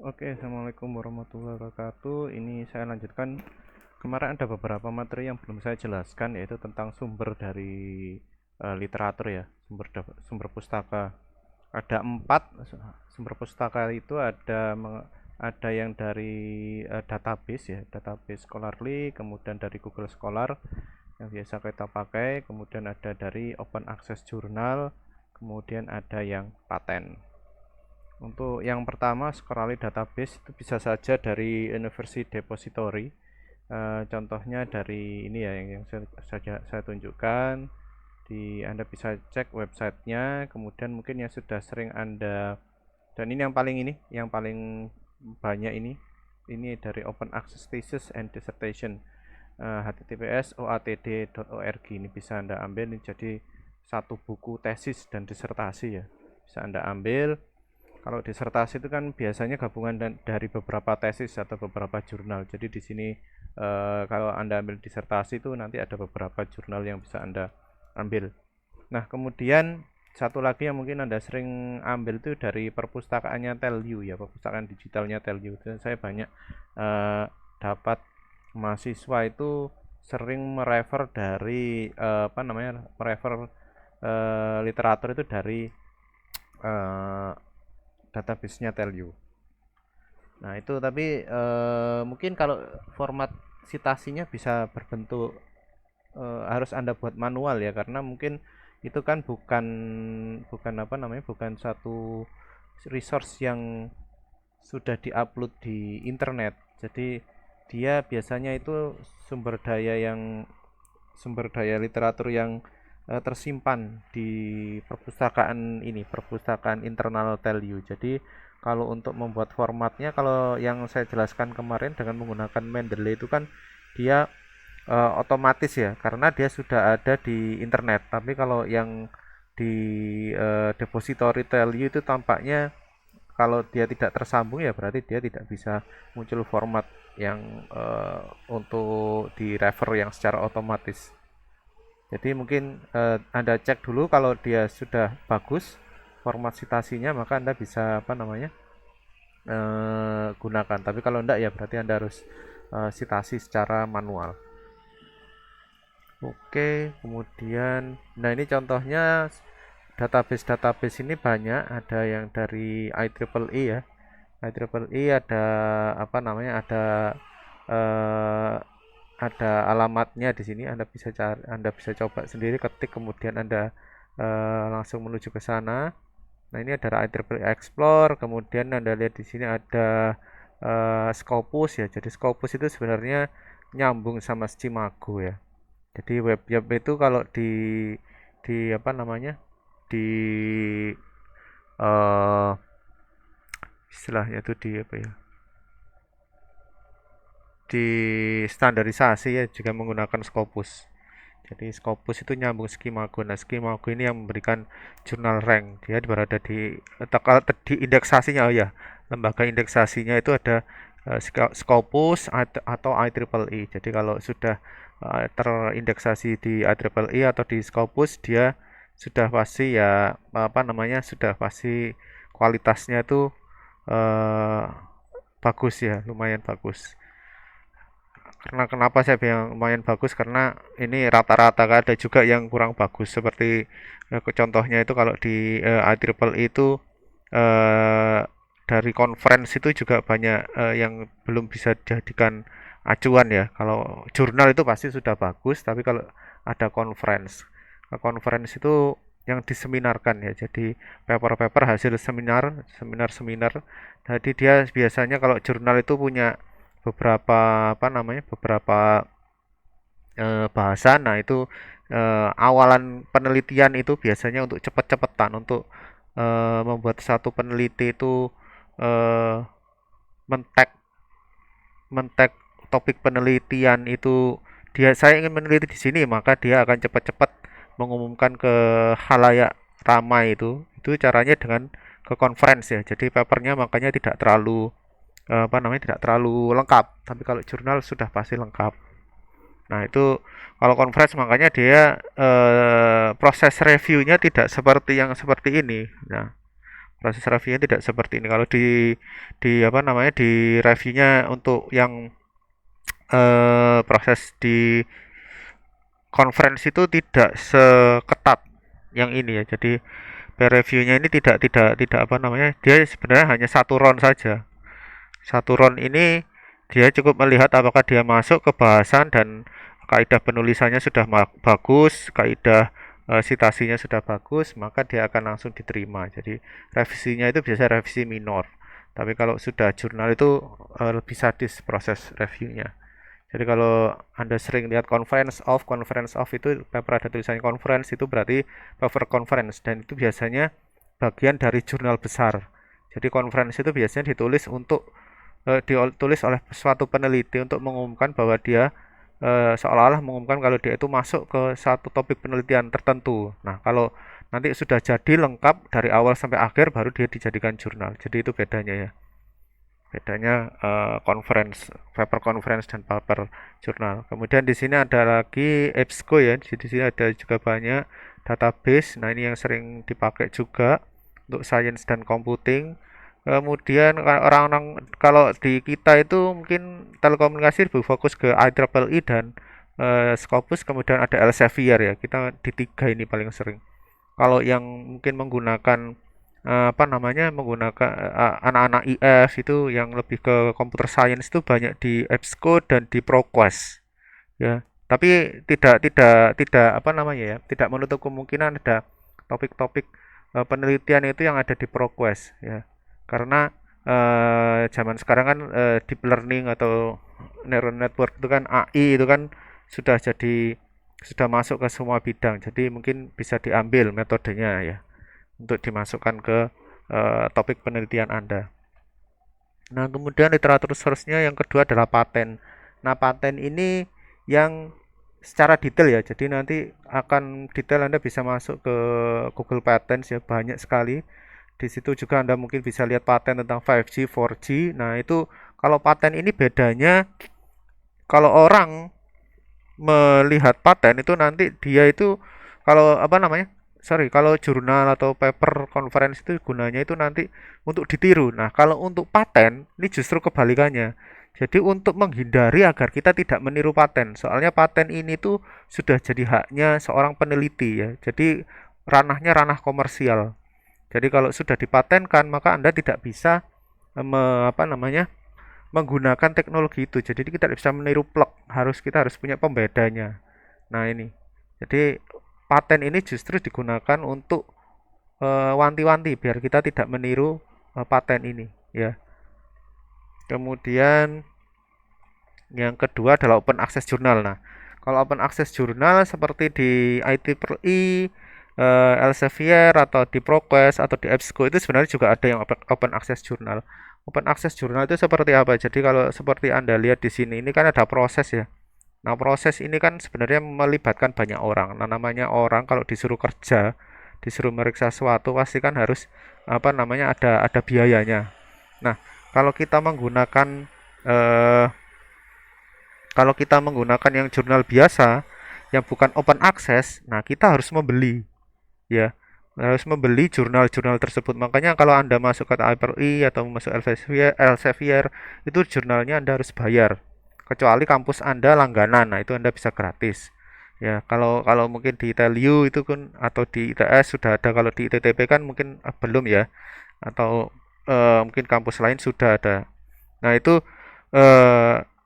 Oke, assalamualaikum warahmatullahi wabarakatuh. Ini saya lanjutkan. Kemarin ada beberapa materi yang belum saya jelaskan, yaitu tentang sumber dari literatur ya, sumber pustaka. Ada 4 sumber pustaka itu ada yang dari database ya, database Scholarly, kemudian dari Google Scholar yang biasa kita pakai, kemudian ada dari Open Access Journal, kemudian ada yang paten. Untuk yang pertama, Scholarly Database itu bisa saja dari University Depository. Contohnya dari ini ya yang saya tunjukkan. Anda bisa cek websitenya, kemudian mungkin yang sudah sering Anda, dan ini yang paling banyak ini dari Open Access Thesis and Dissertation, https oatd.org. Ini bisa Anda ambil, ini jadi satu buku tesis dan disertasi ya, bisa Anda ambil. Kalau disertasi itu kan biasanya gabungan dari beberapa tesis atau beberapa jurnal. Jadi di sini kalau Anda ambil disertasi itu nanti ada beberapa jurnal yang bisa Anda ambil. Nah, kemudian satu lagi yang mungkin Anda sering ambil itu dari perpustakaannya Tellu ya, perpustakaan digitalnya Tellu. Dan saya banyak dapat mahasiswa itu sering merefer dari merefer literatur itu dari eh, database-nya Tellu. Nah, itu tapi mungkin kalau format citasinya bisa berbentuk harus Anda buat manual ya, karena mungkin itu kan bukan bukan apa namanya, bukan satu resource yang sudah diupload di internet. Jadi dia biasanya itu sumber daya yang sumber daya literatur yang tersimpan di perpustakaan internal Tellu. Jadi kalau untuk membuat formatnya, kalau yang saya jelaskan kemarin dengan menggunakan Mendeley itu kan dia otomatis ya, karena dia sudah ada di internet. Tapi kalau yang di depository Tellu itu tampaknya kalau dia tidak tersambung ya berarti dia tidak bisa muncul format yang untuk di refer yang secara otomatis. Jadi mungkin Anda cek dulu, kalau dia sudah bagus format citasinya maka Anda bisa gunakan. Tapi kalau enggak ya berarti Anda harus citasi secara manual. Oke, kemudian nah ini contohnya database-database ini banyak, ada yang dari IEEE ya. IEEE ada ada eh, ada alamatnya di sini. Anda bisa cari, Anda bisa coba sendiri ketik, kemudian Anda langsung menuju ke sana. Nah, ini ada IEEE Explore, kemudian Anda lihat di sini ada Scopus ya. Jadi Scopus itu sebenarnya nyambung sama Scimago ya. Jadi web itu kalau di apa namanya? di eh istilahnya itu di apa ya? Di standarisasi ya juga menggunakan Scopus. Jadi Scopus itu nyambung Skimago. Nah, Skimago ini yang memberikan jurnal rank. Dia berada di kalau di indeksasinya, oh ya, lembaga indeksasinya itu ada Scopus atau IEEE. Jadi kalau sudah terindeksasi di IEEE atau di Scopus, dia sudah pasti ya sudah pasti kualitasnya itu eh, bagus ya, lumayan bagus. Karena kenapa saya bilang lumayan bagus, karena ini rata-rata, ada juga yang kurang bagus seperti contohnya itu kalau di IEEE itu eh, dari conference itu juga banyak yang belum bisa dijadikan acuan ya. Kalau jurnal itu pasti sudah bagus, tapi kalau ada conference itu yang diseminarkan ya. Jadi paper-paper hasil seminar-seminar. Jadi dia biasanya kalau jurnal itu punya beberapa bahasa. Nah, itu awalan penelitian itu biasanya untuk cepet-cepetan, untuk membuat satu peneliti itu eh, mentek mentek topik penelitian itu, saya ingin meneliti di sini, maka dia akan cepat-cepat mengumumkan ke halayak ramai. Itu caranya dengan ke conference ya. Jadi papernya makanya tidak terlalu tidak terlalu lengkap, tapi kalau jurnal sudah pasti lengkap. Nah, itu kalau conference makanya dia proses reviewnya tidak seperti yang seperti ini. Nah, Proses reviewnya tidak seperti ini. Kalau di apa namanya, di reviewnya untuk yang proses di conference itu tidak seketat yang ini ya. Jadi peer reviewnya ini tidak apa namanya, dia sebenarnya hanya satu round saja. Satu round ini dia cukup melihat apakah dia masuk ke bahasan dan kaidah penulisannya sudah bagus, kaidah citasinya sudah bagus, maka dia akan langsung diterima. Jadi revisinya itu biasa revisi minor. Tapi kalau sudah jurnal itu lebih sadis proses reviewnya. Jadi kalau Anda sering lihat conference of itu paper ada tulisannya conference, itu berarti paper conference, dan itu biasanya bagian dari jurnal besar. Jadi conference itu biasanya ditulis oleh suatu peneliti untuk mengumumkan bahwa dia seolah-olah mengumumkan kalau dia itu masuk ke satu topik penelitian tertentu. Nah, kalau nanti sudah jadi lengkap dari awal sampai akhir baru dia dijadikan jurnal. Jadi itu bedanya ya. Bedanya paper conference dan paper jurnal. Kemudian di sini ada lagi EBSCO ya. Di sini ada juga banyak database. Nah, ini yang sering dipakai juga untuk sains dan computing. Kemudian orang-orang kalau di kita itu mungkin telekomunikasi lebih fokus ke IEEE dan Scopus, kemudian ada Elsevier ya. Kita di tiga ini paling sering. Kalau yang mungkin menggunakan apa namanya, menggunakan anak-anak IF itu yang lebih ke computer science itu banyak di EBSCO dan di ProQuest ya. Tapi tidak apa namanya ya, tidak menutup kemungkinan ada topik-topik penelitian itu yang ada di ProQuest ya. Karena zaman sekarang kan deep learning atau neural network itu kan, AI itu kan sudah masuk ke semua bidang. Jadi mungkin bisa diambil metodenya ya untuk dimasukkan ke topik penelitian Anda. Nah, kemudian literatur source-nya yang kedua adalah paten. Nah, paten ini yang secara detail ya. Jadi nanti akan detail Anda bisa masuk ke Google Patents ya, banyak sekali. Di situ juga Anda mungkin bisa lihat paten tentang 5G, 4G. Nah, itu kalau paten ini bedanya, kalau orang melihat paten itu nanti dia itu kalau apa namanya, kalau jurnal atau paper conference itu gunanya itu nanti untuk ditiru. Nah, kalau untuk paten ini justru kebalikannya. Jadi untuk menghindari agar kita tidak meniru paten, soalnya paten ini tuh sudah jadi haknya seorang peneliti ya, jadi ranahnya ranah komersial. Jadi kalau sudah dipatenkan maka Anda tidak bisa apa namanya, menggunakan teknologi itu. Jadi kita tidak bisa meniru plug, kita harus punya pembedanya. Nah, ini. Jadi paten ini justru digunakan untuk wanti-wanti biar kita tidak meniru paten ini ya. Kemudian yang kedua adalah open access journal. Nah, kalau open access journal seperti di IEEE, Elsevier atau di ProQuest atau di EBSCO itu sebenarnya juga ada yang open access journal. Open access journal itu seperti apa? Jadi kalau seperti Anda lihat di sini, ini kan ada proses ya. Nah, proses ini kan sebenarnya melibatkan banyak orang. Nah, namanya orang kalau disuruh kerja, disuruh meriksa sesuatu pasti kan harus apa namanya, ada biayanya. Nah, kalau kita menggunakan eh, kalau kita menggunakan yang jurnal biasa yang bukan open access, nah kita harus membeli ya, harus membeli jurnal-jurnal tersebut. Makanya kalau Anda masuk ke IEEE atau masuk Elsevier itu jurnalnya Anda harus bayar. Kecuali kampus Anda langganan, nah itu Anda bisa gratis. Ya, kalau kalau mungkin di ITELU itu kan atau di ITS sudah ada, kalau di ITTP kan mungkin belum ya. Atau mungkin kampus lain sudah ada. Nah, itu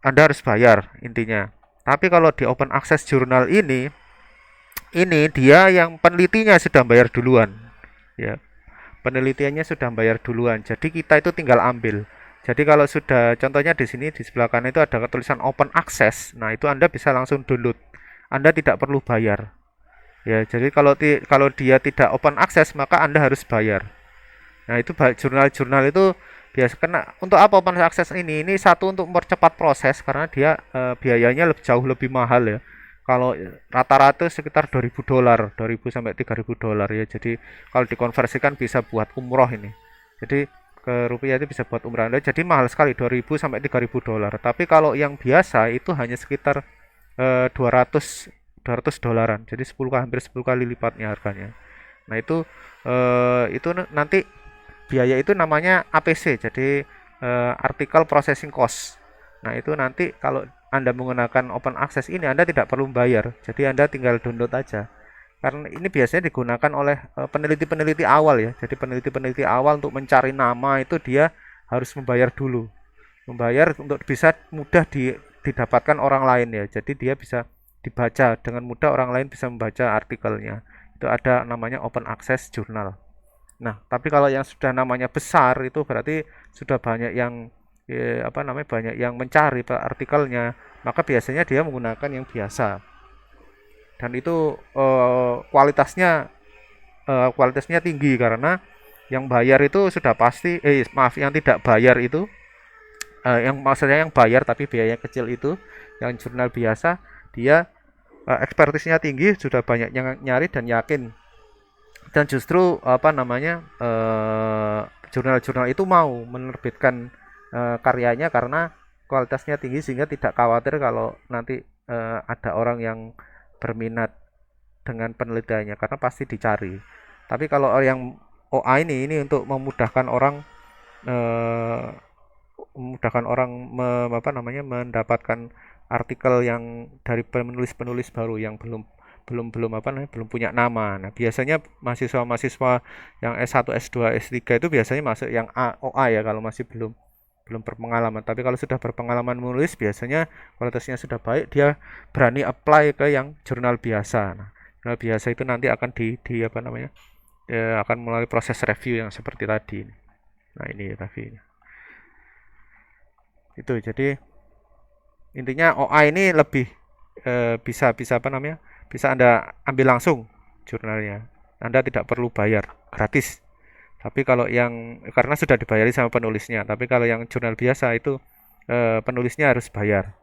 Anda harus bayar intinya. Tapi kalau di open access jurnal ini dia yang penelitinya sudah bayar duluan. Ya, penelitiannya sudah bayar duluan. Jadi kita itu tinggal ambil. Jadi kalau sudah, contohnya di sini di sebelah kanan itu ada tulisan open access. Nah, itu Anda bisa langsung download. Anda tidak perlu bayar. Ya, jadi kalau dia tidak open access maka Anda harus bayar. Nah, itu jurnal-jurnal itu biasa kena untuk apa open access ini? Ini satu untuk mempercepat proses karena dia biayanya jauh lebih mahal ya. Kalau rata-rata sekitar $2.000, 2.000 sampai $3.000 ya. Jadi kalau dikonversikan bisa buat umroh ini. Jadi ke rupiah itu bisa buat umrah. Jadi mahal sekali, 2.000 sampai $3.000. Tapi kalau yang biasa itu hanya sekitar 200 dolaran. Jadi hampir 10 kali lipatnya harganya. Nah, itu nanti biaya itu namanya APC, jadi Article Processing Cost. Nah, itu nanti kalau Anda menggunakan open access ini Anda tidak perlu bayar. Jadi Anda tinggal download aja. Karena ini biasanya digunakan oleh peneliti-peneliti awal ya. Jadi peneliti-peneliti awal untuk mencari nama itu dia harus membayar dulu. Membayar untuk bisa mudah didapatkan orang lain ya. Jadi dia bisa dibaca dengan mudah, orang lain bisa membaca artikelnya. Itu ada namanya open access jurnal. Nah, tapi kalau yang sudah namanya besar itu berarti sudah banyak yang apa namanya, banyak yang mencari artikelnya, maka biasanya dia menggunakan yang biasa. Dan itu kualitasnya tinggi karena yang bayar itu sudah pasti, maaf, yang tidak bayar itu, yang maksudnya yang bayar tapi biaya kecil itu, yang jurnal biasa, dia ekspertisnya tinggi, sudah banyak yang nyari dan yakin. Dan justru apa namanya, jurnal-jurnal itu mau menerbitkan karyanya karena kualitasnya tinggi, sehingga tidak khawatir kalau nanti ada orang yang berminat dengan penelitiannya karena pasti dicari. Tapi kalau yang OA ini untuk eh, memudahkan orang apa namanya, mendapatkan artikel yang dari penulis-penulis baru yang belum belum belum apa namanya, belum punya nama. Nah, biasanya mahasiswa-mahasiswa yang S1, S2, S3 itu biasanya masuk yang OA ya kalau masih belum belum berpengalaman. Tapi kalau sudah berpengalaman menulis biasanya kualitasnya sudah baik, dia berani apply ke yang jurnal biasa. Nah, jurnal biasa itu nanti akan di apa namanya, akan melalui proses review yang seperti tadi. Nah, ini review itu. Jadi intinya OA ini lebih bisa bisa apa namanya, bisa Anda ambil langsung jurnalnya. Anda tidak perlu bayar, gratis. Tapi kalau yang karena sudah dibayari sama penulisnya, tapi kalau yang jurnal biasa itu penulisnya harus bayar.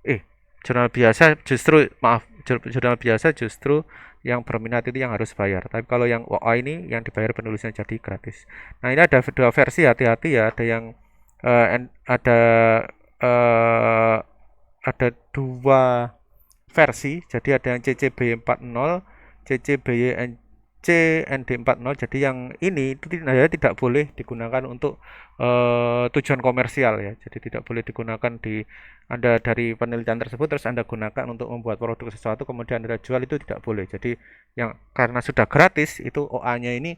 Eh, jurnal biasa justru, maaf, jurnal biasa justru yang berminat itu yang harus bayar. Tapi kalau yang OA ini yang dibayar penulisnya, jadi gratis. Nah, ini ada dua versi, hati-hati ya. Ada yang ada eh, ada dua versi. Jadi ada yang CCBY 40, CCBY CND 40. Jadi yang ini itu tidak boleh digunakan untuk tujuan komersial ya. Jadi tidak boleh digunakan di Anda dari penelitian tersebut terus Anda gunakan untuk membuat produk sesuatu kemudian Anda jual, itu tidak boleh. Jadi yang karena sudah gratis itu OA-nya ini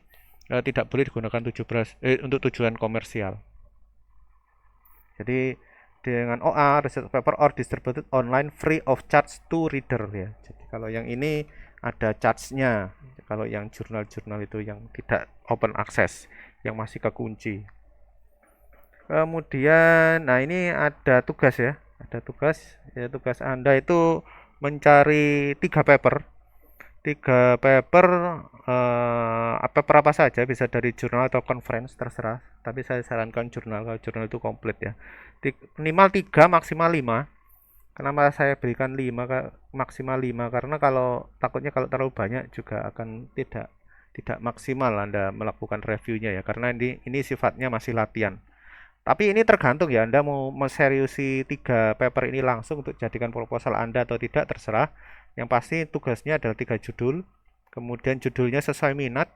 tidak boleh digunakan untuk tujuan komersial. Jadi dengan OA, research paper or distributed online free of charge to reader ya. Jadi kalau yang ini ada charge-nya. Kalau yang jurnal-jurnal itu yang tidak open access, yang masih kekunci. Kemudian, nah ini ada tugas ya. Ada tugas, ya tugas Anda itu mencari tiga paper paper apa saja, bisa dari jurnal atau conference terserah, tapi saya sarankan jurnal, kalau jurnal itu komplit ya. Minimal 3 maksimal 5. Kenapa saya berikan 5 maksimal 5? Karena kalau takutnya kalau terlalu banyak juga akan tidak maksimal Anda melakukan reviewnya ya, karena ini sifatnya masih latihan. Tapi ini tergantung ya, Anda mau menseriusi 3 paper ini langsung untuk jadikan proposal Anda atau tidak, terserah. Yang pasti tugasnya adalah 3 judul, kemudian judulnya sesuai minat,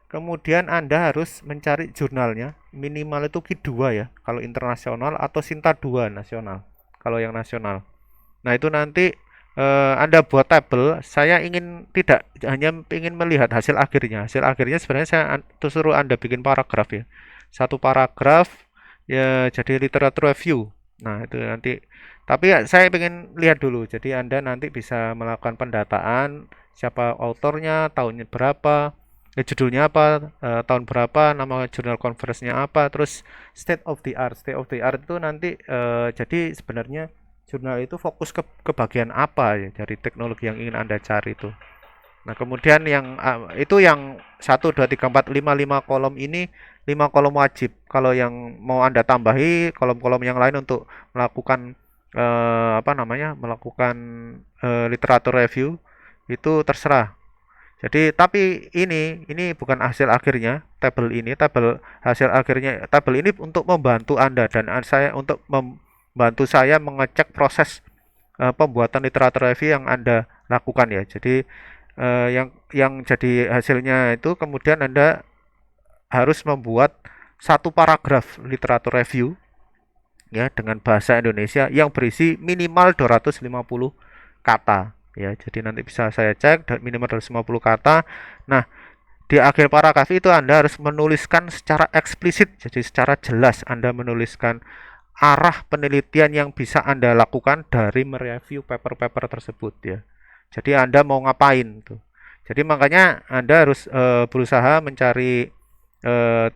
kemudian Anda harus mencari jurnalnya, minimal itu Q2 ya, kalau internasional, atau Sinta 2 nasional, kalau yang nasional. Nah, itu nanti Anda buat tabel. Saya ingin tidak hanya ingin melihat hasil akhirnya. Hasil akhirnya sebenarnya saya suruh Anda bikin paragraf ya. Satu paragraf ya jadi literatur review. Nah, itu nanti. Tapi ya, saya ingin lihat dulu. Jadi Anda nanti bisa melakukan pendataan, siapa autornya, tahunnya berapa, judulnya apa, tahun berapa, nama jurnal conference-nya apa, terus state of the art. State of the art itu nanti jadi sebenarnya jurnal itu fokus ke bagian apa ya dari teknologi yang ingin Anda cari itu. Nah, kemudian yang itu yang 1, 2, 3, 4, 5 kolom, ini 5 kolom wajib. Kalau yang mau Anda tambahi kolom-kolom yang lain untuk melakukan apa namanya? Melakukan literatur review, itu terserah. Jadi tapi ini bukan hasil akhirnya, tabel hasil akhirnya, tabel ini untuk membantu Anda dan saya untuk membantu saya mengecek proses pembuatan literatur review yang Anda lakukan ya. Jadi yang jadi hasilnya itu kemudian Anda harus membuat satu paragraf literatur review ya dengan bahasa Indonesia yang berisi minimal 250 kata ya. Jadi nanti bisa saya cek minimal 250 kata. Nah, di akhir paragraf itu Anda harus menuliskan secara eksplisit, jadi secara jelas Anda menuliskan arah penelitian yang bisa Anda lakukan dari mereview paper-paper tersebut ya. Jadi Anda mau ngapain tuh. Jadi makanya Anda harus berusaha mencari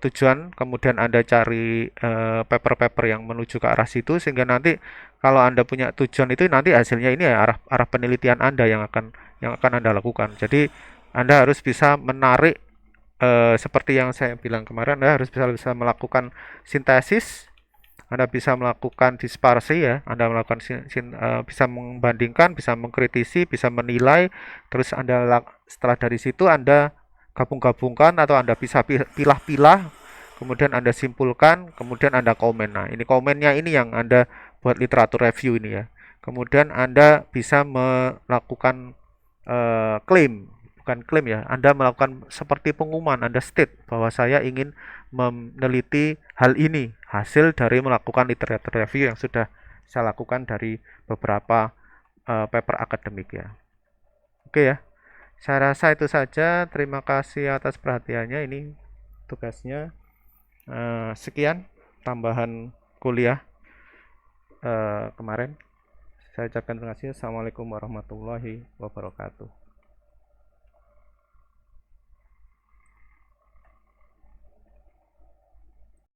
tujuan, kemudian Anda cari paper-paper yang menuju ke arah situ sehingga nanti kalau Anda punya tujuan itu nanti hasilnya ini ya arah arah penelitian Anda yang akan Anda lakukan. Jadi Anda harus bisa menarik seperti yang saya bilang kemarin, Anda harus bisa melakukan sintesis, Anda bisa melakukan disparsi ya, Anda melakukan bisa membandingkan, bisa mengkritisi, bisa menilai, terus setelah dari situ Anda gabung-gabungkan atau Anda bisa pilah-pilah, kemudian Anda simpulkan, kemudian Anda komen. Nah, ini komennya ini yang Anda buat literatur review ini ya. Kemudian Anda bisa melakukan klaim, bukan klaim ya, Anda melakukan seperti pengumuman, Anda state bahwa saya ingin meneliti hal ini, hasil dari melakukan literatur review yang sudah saya lakukan dari beberapa paper akademik ya. Oke ya, saya rasa itu saja. Terima kasih atas perhatiannya. Ini tugasnya. Sekian tambahan kuliah kemarin. Saya ucapkan terima kasih. Assalamualaikum warahmatullahi wabarakatuh.